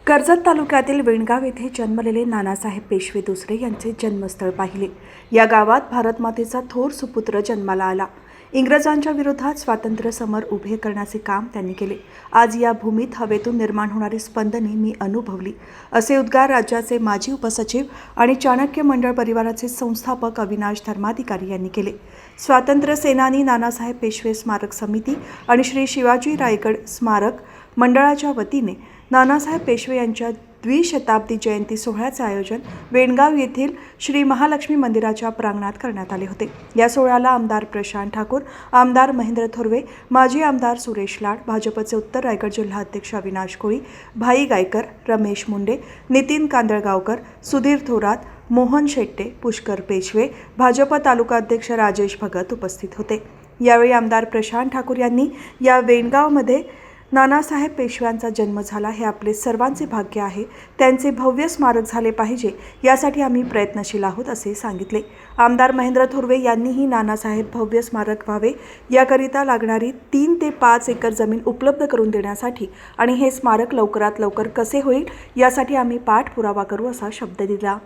कर्जत तालुक्यातील वेणगाव येथे जन्मलेले नानासाहेब पेशवे दुसरे यांचे जन्मस्थळ पाहिले. या गावात भारतमातेचा थोर सुपुत्र जन्माला आला. इंग्रजांच्या विरोधात स्वातंत्र्य समर उभे करण्याचे काम त्यांनी केले. आज या भूमीत हवेतून निर्माण होणारी स्पंदने मी अनुभवली, असे उद्गार राज्याचे माजी उपसचिव आणि चाणक्य मंडळ परिवाराचे संस्थापक अविनाश धर्माधिकारी यांनी केले. स्वातंत्र्य सेनानी नानासाहेब पेशवे स्मारक समिती आणि श्री शिवाजी रायगड स्मारक मंडळाच्या वतीने नानासाहेब पेशवे यांच्या द्विशताब्दी जयंती सोहळ्याचे आयोजन वेणगाव येथील श्री महालक्ष्मी मंदिराच्या प्रांगणात करण्यात आले होते. या सोहळ्याला आमदार प्रशांत ठाकूर, आमदार महेंद्र थोरवे, माजी आमदार सुरेश लाड, भाजपचे उत्तर रायगड जिल्हा अध्यक्ष अविनाश कोळी, भाई गायकर, रमेश मुंडे, नितीन कांदळगावकर, सुधीर थोरात, मोहन शेट्टे, पुष्कर पेशवे, भाजप तालुका अध्यक्ष राजेश भगत उपस्थित होते. यावेळी आमदार प्रशांत ठाकूर यांनी या वेणगावमध्ये नानासाहेब पेशव्यांचा जन्म झाला हे आपले सर्वांचे भाग्य आहे. त्यांचे भव्य स्मारक झाले पाहिजे यासाठी आम्ही प्रयत्नशील आहोत असे सांगितले. आमदार महेंद्र थोरवे यांनीही नानासाहेब भव्य स्मारक व्हावे याकरिता लागणारी 3 ते 5 एकर जमीन उपलब्ध करून देण्यासाठी आणि हे स्मारक लवकरात लवकर कसे होईल यासाठी आम्ही पाठपुरावा करू असा शब्द दिला.